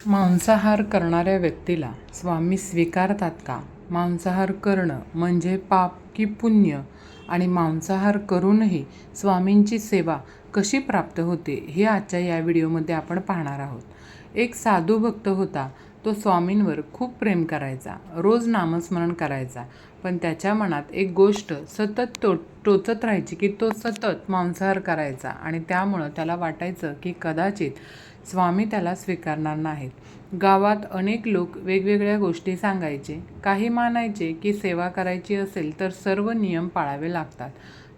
मांसाहार करणाऱ्या व्यक्तीला स्वामी स्वीकारतात का? मांसाहार करणं म्हणजे पाप की पुण्य? आणि मांसाहार करूनही स्वामींची सेवा कशी प्राप्त होते हे आजच्या या व्हिडिओमध्ये आपण पाहणार आहोत. एक साधू भक्त होता. तो स्वामींवर खूप प्रेम करायचा, रोज नामस्मरण करायचा. पण त्याच्या मनात एक गोष्ट सतत टोचत राहायची की तो सतत मांसाहार करायचा आणि त्यामुळं त्याला वाटायचं की कदाचित स्वामी त्याला स्वीकारणार नाहीत. गावात अनेक लोक वेगवेगळ्या गोष्टी सांगायचे. काही मानायचे की सेवा करायची असेल तर सर्व नियम पाळावे लागतात,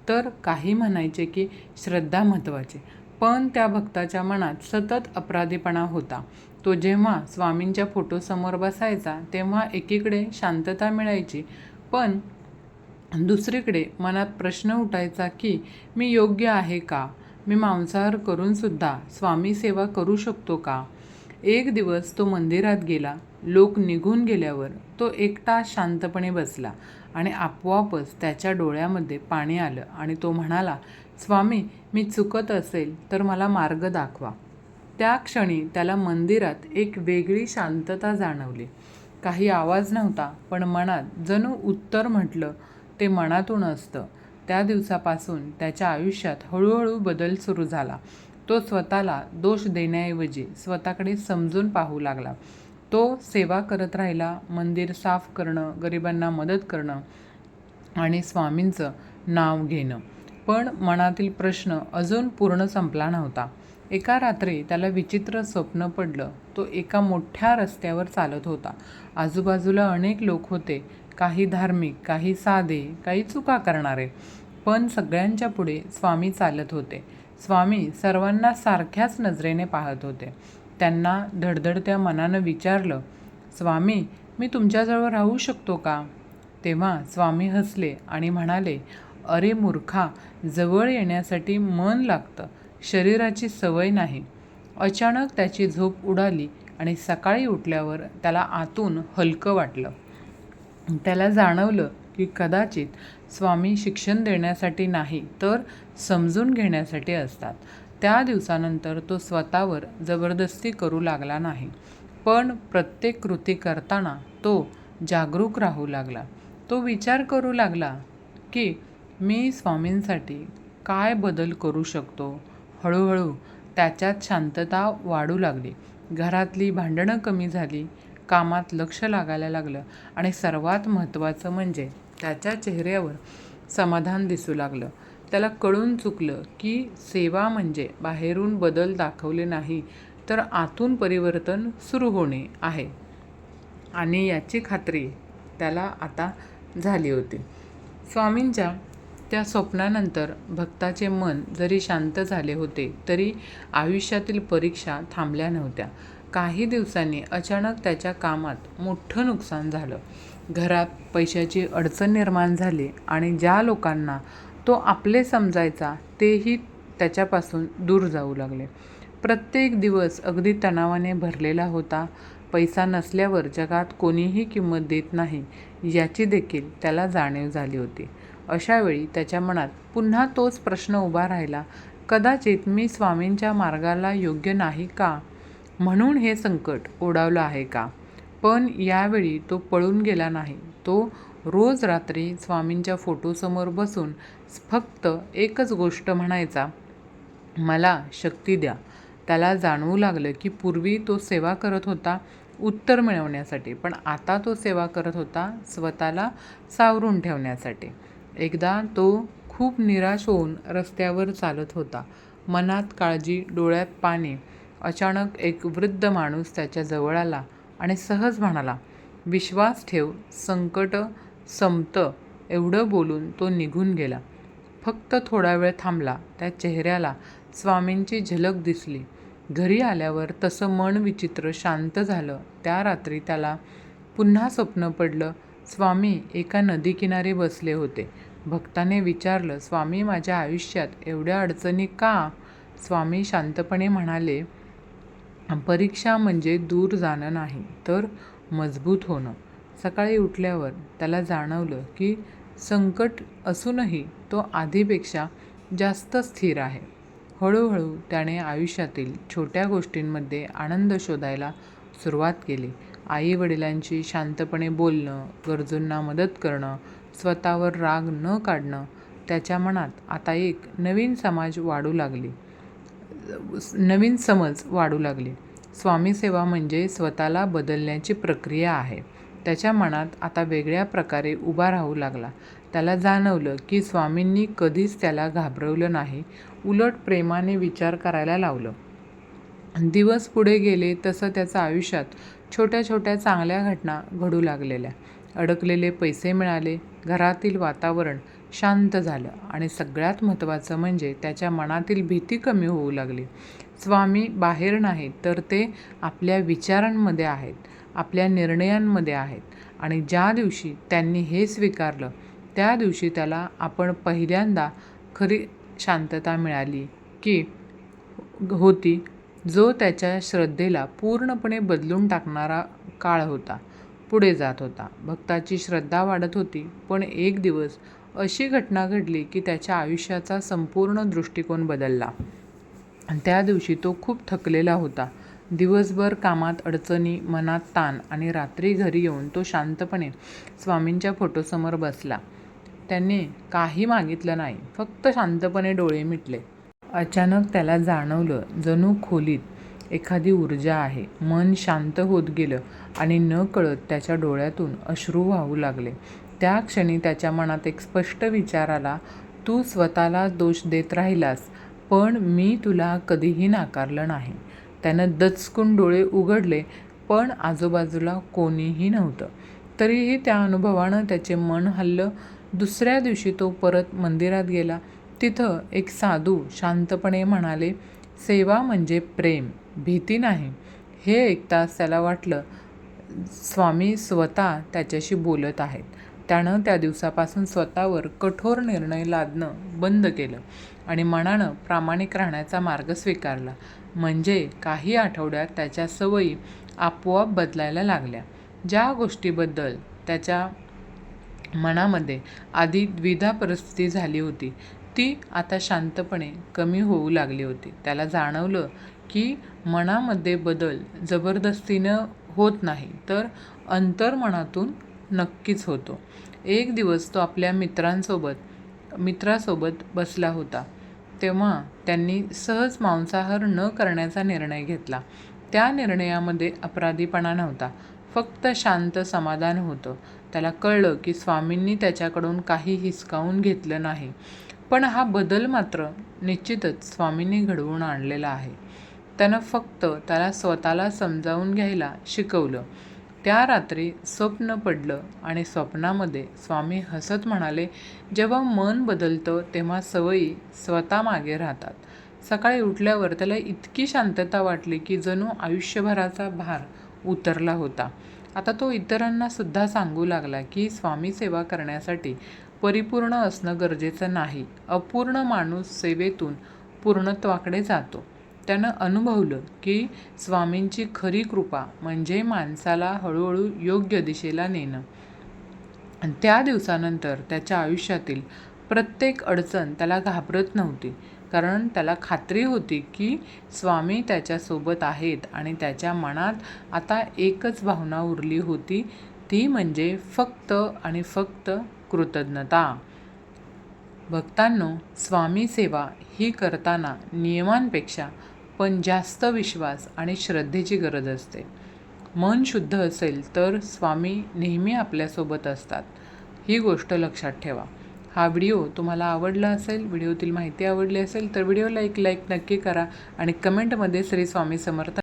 तर काही म्हणायचे की श्रद्धा महत्त्वाची. पण त्या भक्ताच्या मनात सतत अपराधीपणा होता. तो जेव्हा स्वामींच्या फोटोसमोर बसायचा तेव्हा एकीकडे शांतता मिळायची, पण दुसरीकडे मनात प्रश्न उठायचा की मी योग्य आहे का? मी मांसाहार करूनसुद्धा स्वामी सेवा करू शकतो का? एक दिवस तो मंदिरात गेला. लोक निघून गेल्यावर तो एकटा शांतपणे बसला आणि आपोआपच त्याच्या डोळ्यामध्ये पाणी आलं आणि तो म्हणाला, स्वामी, मी चुकत असेल तर मला मार्ग दाखवा. त्या क्षणी त्याला मंदिरात एक वेगळी शांतता जाणवली. काही आवाज नव्हता, पण मनात जणू उत्तर म्हटलं ते मनातून असतं. त्या दिवसापासून त्याच्या आयुष्यात हळूहळू बदल सुरू झाला. तो स्वतःला दोष देण्याऐवजी स्वतःकडे समजून पाहू लागला. तो सेवा करत राहिला, मंदिर साफ करणं, गरिबांना मदत करणं आणि स्वामींचं नाव घेणं. पण मनातील प्रश्न अजून पूर्ण संपला नव्हता. एका रात्री त्याला विचित्र स्वप्न पडलं. तो एका मोठ्या रस्त्यावर चालत होता. आजूबाजूला अनेक लोक होते, काही धार्मिक, काही साधे, काही चुका करणारे. पण सगळ्यांच्या पुढे स्वामी चालत होते. स्वामी सर्वांना सारख्याच नजरेने पाहत होते. त्यांना धडधडत्या मनानं विचारलं, स्वामी, मी तुमच्याजवळ राहू शकतो का? तेव्हा स्वामी हसले आणि म्हणाले, अरे मूर्खा, जवळ येण्यासाठी मन लागतं, शरीराची सवय नाही. अचानक त्याची झोप उडाली आणि सकाळी उठल्यावर त्याला आतून हलकं वाटलं. त्याला जाणवलं की कदाचित स्वामी शिक्षण देण्यासाठी नाही तर समजून घेण्यासाठी असतात. त्या दिवसानंतर तो स्वतःवर जबरदस्ती करू लागला नाही, पण प्रत्येक कृती करताना तो जागरूक राहू लागला. तो विचार करू लागला की मी स्वामींसाठी काय बदल करू शकतो. हळूहळू त्याच्यात शांतता वाढू लागली. घरातली भांडणं कमी झाली, कामात लक्ष लागायला लागलं आणि सर्वात महत्त्वाचं म्हणजे त्याच्या चेहऱ्यावर समाधान दिसू लागलं. त्याला कळून चुकलं की सेवा म्हणजे बाहेरून बदल दाखवले नाही तर आतून परिवर्तन सुरू होणे आहे, आणि याची खात्री त्याला आता झाली होती. स्वामींच्या त्या स्वप्नानंतर भक्ताचे मन जरी शांत झाले होते तरी आयुष्यातील परीक्षा थांबल्या नव्हत्या. काही दिवसांनी अचानक त्याच्या कामात मोठं नुकसान झालं. घरात पैशाची अडचण निर्माण झाली आणि ज्या लोकांना तो आपले समजायचा तेही त्याच्यापासून दूर जाऊ लागले. प्रत्येक दिवस अगदी तणावाने भरलेला होता. पैसा नसल्यावर जगात कोणीही किंमत देत नाही याची देखील त्याला जाणीव झाली होती. अशावेळी त्याच्या मनात पुन्हा तोच प्रश्न उभा राहिला, कदाचित मी स्वामींच्या मार्गाला योग्य नाही का? म्हणून हे संकट ओढावलं आहे का? पण यावेळी तो पळून गेला नाही. तो रोज रात्री स्वामींच्या फोटोसमोर बसून फक्त एकच गोष्ट म्हणायचा, मला शक्ती द्या. त्याला जाणवू लागलं की पूर्वी तो सेवा करत होता उत्तर मिळवण्यासाठी, पण आता तो सेवा करत होता स्वतःला सावरून ठेवण्यासाठी. एकदा तो खूप निराश होऊन रस्त्यावर चालत होता. मनात काळजी, डोळ्यात पाणी. अचानक एक वृद्ध माणूस त्याच्या जवळ आला आणि सहज म्हणाला, विश्वास ठेव, संकट संपतं. एवढं बोलून तो निघून गेला. फक्त थोडा वेळ थांबला. त्या चेहऱ्याला स्वामींची झलक दिसली. घरी आल्यावर तसं मन विचित्र शांत झालं. त्या रात्री त्याला पुन्हा स्वप्न पडलं. स्वामी एका नदीकिनारी बसले होते. भक्ताने विचारलं, स्वामी, माझ्या आयुष्यात एवढ्या अडचणी का? स्वामी शांतपणे म्हणाले, परीक्षा म्हणजे दूर जाणं नाही तर मजबूत होणं. सकाळी उठल्यावर त्याला जाणवलं की संकट असूनही तो आधीपेक्षा जास्त स्थिर आहे. हळूहळू त्याने आयुष्यातील छोट्या गोष्टींमध्ये आनंद शोधायला सुरुवात केली. आई वडिलांशी शांतपणे बोलणं, गरजूंना मदत करणं, स्वतःवर राग न काढणं. त्याच्या मनात आता एक नवीन समज वाढू लागली. स्वामी सेवा म्हणजे स्वतःला बदलण्याची प्रक्रिया आहे. त्याच्या मनात आता वेगळ्या प्रकारे उभा राहू लागला. त्याला जाणवलं की स्वामींनी कधीच त्याला घाबरवलं नाही, उलट प्रेमाने विचार करायला लावलं. दिवस पुढे गेले तसं त्याच्या आयुष्यात छोट्या छोट्या चांगल्या घटना घडू लागलेल्या. अडकलेले पैसे मिळाले, घरातील वातावरण शांत झालं आणि सगळ्यात महत्त्वाचं म्हणजे त्याच्या मनातील भीती कमी होऊ लागली. स्वामी बाहेर नाहीत, तर ते आपल्या विचारांमध्ये आहेत, आपल्या निर्णयांमध्ये आहेत. आणि ज्या दिवशी त्यांनी हे स्वीकारलं, त्या दिवशी त्याला पहिल्यांदा खरी शांतता मिळाली होती, जो त्याच्या श्रद्धेला पूर्णपणे बदलून टाकणारा काळ होता. पुढे जात होता. भक्ताची श्रद्धा वाढत होती. पण एक दिवस अशी घटना घडली की त्याच्या आयुष्याचा संपूर्ण दृष्टिकोन बदलला. त्या दिवशी तो खूप थकलेला होता. दिवसभर कामात अडचणी, मनात ताण आणि रात्री घरी येऊन तो शांतपणे स्वामींच्या फोटोसमोर बसला. त्याने काही मागितलं नाही, फक्त शांतपणे डोळे मिटले. अचानक त्याला जाणवलं, जणू खोलीत एखादी ऊर्जा आहे. मन शांत होत गेलं आणि नकळत त्याच्या डोळ्यातून अश्रू वाहू लागले. त्या क्षणी त्याच्या मनात एक स्पष्ट विचार आला, तू स्वतःला दोष देत राहिलास, पण मी तुला कधीही नाकारलं नाही. त्यानं दचकून डोळे उघडले, पण आजूबाजूला कोणीही नव्हतं. तरीही त्या अनुभवानं त्याचे मन हललं. दुसऱ्या दिवशी तो परत मंदिरात गेला. तिथं एक साधू शांतपणे म्हणाले, सेवा म्हणजे प्रेम, भीती नाही. हे ऐकताच त्याला वाटलं, स्वामी स्वतः त्याच्याशी बोलत आहेत. त्यानं त्या दिवसापासून स्वतःवर कठोर निर्णय लादणं बंद केलं आणि मनानं प्रामाणिक राहण्याचा मार्ग स्वीकारला. म्हणजे काही आठवड्यात त्याच्या सवयी आपोआप बदलायला लागल्या. ज्या गोष्टीबद्दल त्याच्या मनामध्ये आधी द्विधा परिस्थिती झाली होती, ती आता शांतपणे कमी होऊ लागली होती. त्याला जाणवलं की मनामध्ये बदल जबरदस्तीनं होत नाही, तर अंतर्मनातून नक्कीच होतो. एक दिवस तो आपल्या मित्रासोबत बसला होता. तेव्हा त्यांनी सहज मांसाहार न करण्याचा निर्णय घेतला. त्या निर्णयामध्ये अपराधीपणा नव्हता, फक्त शांत समाधान होतं. त्याला कळलं की स्वामींनी त्याच्याकडून काही हिसकावून घेतलं नाही, पण हा बदल मात्र निश्चितच स्वामींनी घडवून आणलेला आहे. त्यानं फक्त त्याला स्वतःला समजावून घ्यायला शिकवलं. त्या रात्री स्वप्न पडलं आणि स्वप्नामध्ये स्वामी हसत म्हणाले, जेव्हा मन बदलतं तेव्हा सवयी स्वतः मागे राहतात. सकाळी उठल्यावर त्याला इतकी शांतता वाटली की जणू आयुष्यभराचा भार उतरला होता. आता तो इतरांना सुद्धा सांगू लागला की स्वामी सेवा करण्यासाठी परिपूर्ण असणं गरजेचं नाही. अपूर्ण माणूस सेवेतून पूर्णत्वाकडे जातो. त्यानं अनुभवलं की स्वामींची खरी कृपा म्हणजे माणसाला हळूहळू योग्य दिशेला नेणं. त्या दिवसानंतर त्याच्या आयुष्यातील प्रत्येक अडचण त्याला घाबरत नव्हती, कारण त्याला खात्री होती की स्वामी त्याच्यासोबत आहेत आणि त्याच्या मनात आता एकच भावना उरली होती, ती म्हणजे फक्त आणि फक्त कृतज्ञता. भक्तांनो, स्वामी सेवा ही करताना नियमांपेक्षा पण जास्त विश्वास आणि श्रद्धेची गरज असते. मन शुद्ध असेल तर स्वामी नेहमी आपल्यासोबत असतात. ही गोष्ट लक्षात ठेवा. हा व्हिडिओ तुम्हाला आवडला असेल, व्हिडिओतील माहिती आवडली असेल तर व्हिडिओला एक लाईक नक्की करा आणि कमेंटमध्ये श्री स्वामी समर्थ